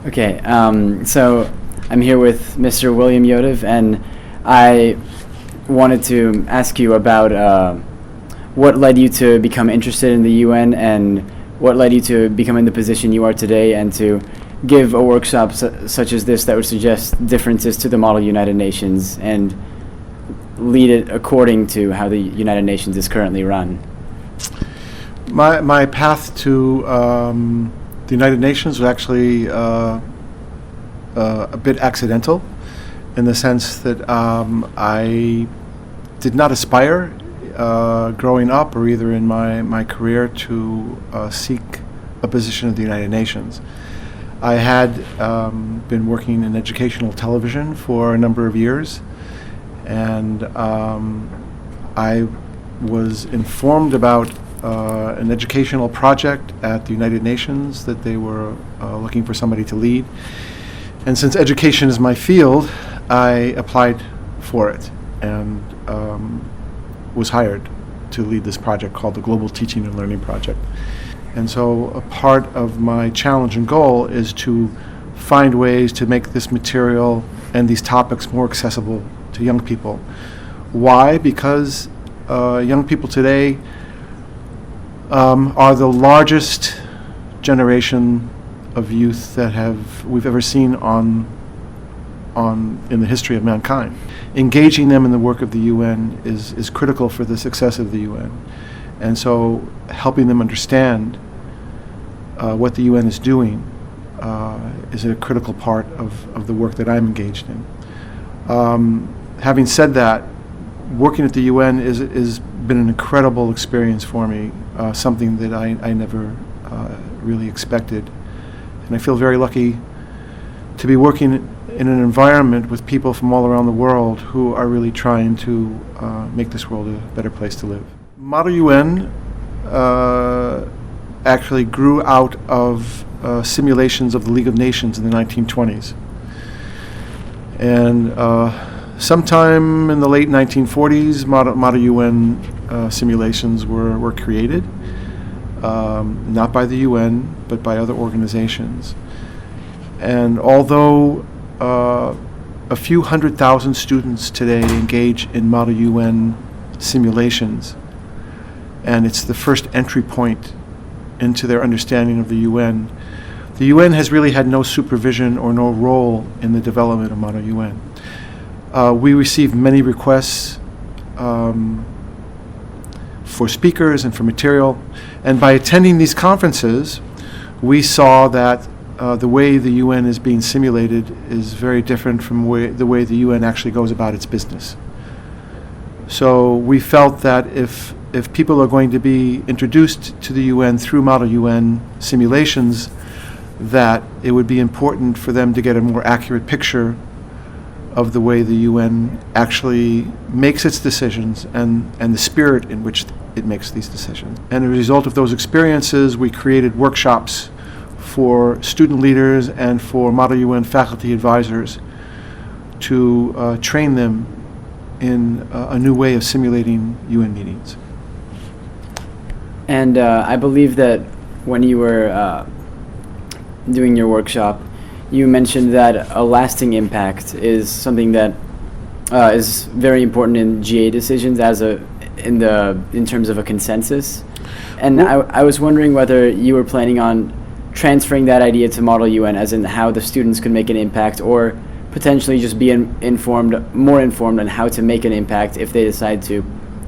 Okay, so I'm here with Mr. William Yotive, and I wanted to ask you about what led you to become interested in the UN and what led you to become in the position you are today, and to give a workshop such as this that would suggest differences to the Model United Nations and lead it according to how the United Nations is currently run. My path to the United Nations was actually a bit accidental, in the sense that I did not aspire growing up or either in my career to seek a position at the United Nations. I had been working in educational television for a number of years, and I was informed about an educational project at the United Nations that they were looking for somebody to lead. And since education is my field, I applied for it and was hired to lead this project called the Global Teaching and Learning Project. And so a part of my challenge and goal is to find ways to make this material and these topics more accessible to young people. Why? Because young people today are the largest generation of youth that we've ever seen in the history of mankind. Engaging them in the work of the UN is critical for the success of the UN. And so helping them understand what the UN is doing is a critical part of the work that I'm engaged in. Having said that, working at the UN has been an incredible experience for me, something that I never really expected. And I feel very lucky to be working in an environment with people from all around the world who are really trying to make this world a better place to live. Model UN actually grew out of simulations of the League of Nations in the 1920s. And sometime in the late 1940s, Model UN simulations were created, not by the UN, but by other organizations. And although a few 100,000 students today engage in Model UN simulations, and it's the first entry point into their understanding of the UN has really had no supervision or no role in the development of Model UN. We received many requests for speakers and for material, and by attending these conferences, we saw that the way the UN is being simulated is very different from the way the UN actually goes about its business. So we felt that if people are going to be introduced to the UN through Model UN simulations, that it would be important for them to get a more accurate picture of the way the UN actually makes its decisions and the spirit in which it makes these decisions. And as a result of those experiences, we created workshops for student leaders and for Model UN faculty advisors to train them in a new way of simulating UN meetings. And I believe that when you were doing your workshop, you mentioned that a lasting impact is something that is very important in GA decisions in terms of a consensus. And I was wondering whether you were planning on transferring that idea to Model UN, as in how the students could make an impact, or potentially just be more informed on how to make an impact if they decide to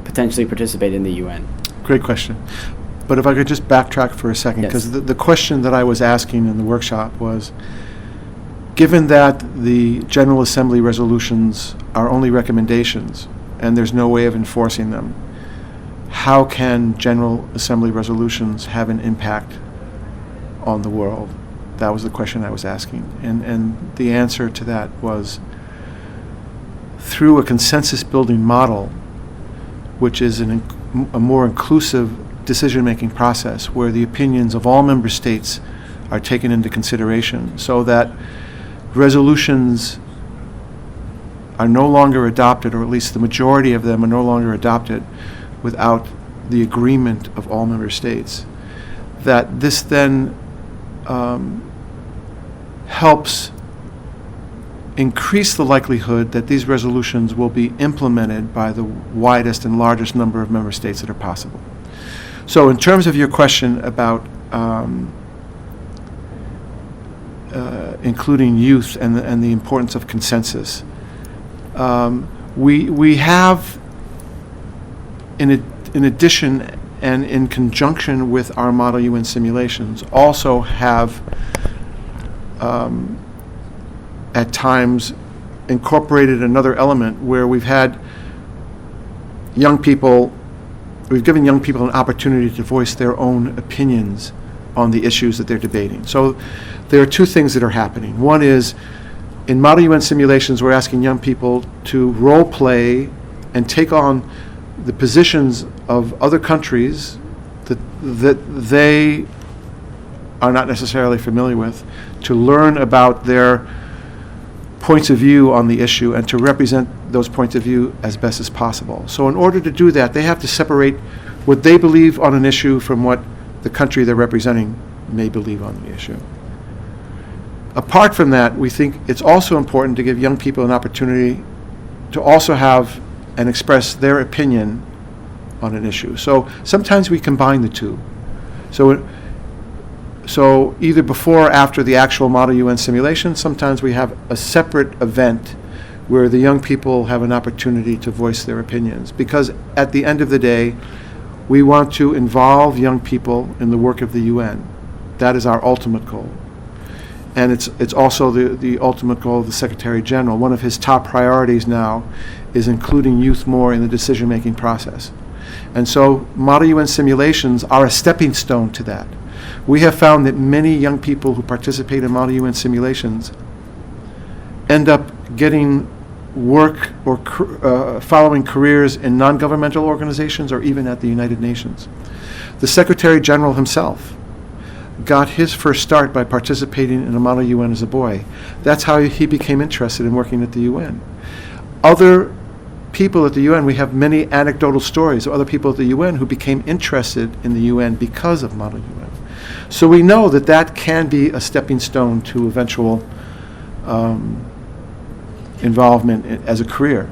potentially participate in the UN. Great question. But if I could just backtrack for a second, because the question that I was asking in the workshop was, given that the General Assembly resolutions are only recommendations and there's no way of enforcing them, how can General Assembly resolutions have an impact on the world? That was the question I was asking. And the answer to that was, through a consensus building model, which is a more inclusive decision-making process where the opinions of all member states are taken into consideration, so that resolutions are no longer adopted, or at least the majority of them are no longer adopted without the agreement of all member states, that this then helps increase the likelihood that these resolutions will be implemented by the widest and largest number of member states that are possible. So in terms of your question about including youth and the importance of consensus, we have, in addition and in conjunction with our Model UN simulations, also have at times incorporated another element where we've had we've given young people an opportunity to voice their own opinions on the issues that they're debating. So there are two things that are happening. One is, in Model UN simulations, we're asking young people to role play and take on the positions of other countries that they are not necessarily familiar with, to learn about their points of view on the issue and to represent those points of view as best as possible. So in order to do that, they have to separate what they believe on an issue from what the country they're representing may believe on the issue. Apart from that, we think it's also important to give young people an opportunity to also have and express their opinion on an issue. So sometimes we combine the two. So either before or after the actual Model UN simulation, sometimes we have a separate event where the young people have an opportunity to voice their opinions. Because at the end of the day, we want to involve young people in the work of the UN. That is our ultimate goal. And it's also the ultimate goal of the Secretary General. One of his top priorities now is including youth more in the decision-making process. And so Model UN simulations are a stepping stone to that. We have found that many young people who participate in Model UN simulations end up getting work or following careers in non-governmental organizations or even at the United Nations. The Secretary General himself got his first start by participating in a Model UN as a boy. That's how he became interested in working at the UN. Other people at the UN, we have many anecdotal stories of other people at the UN who became interested in the UN because of Model UN. So we know that that can be a stepping stone to eventual involvement as a career.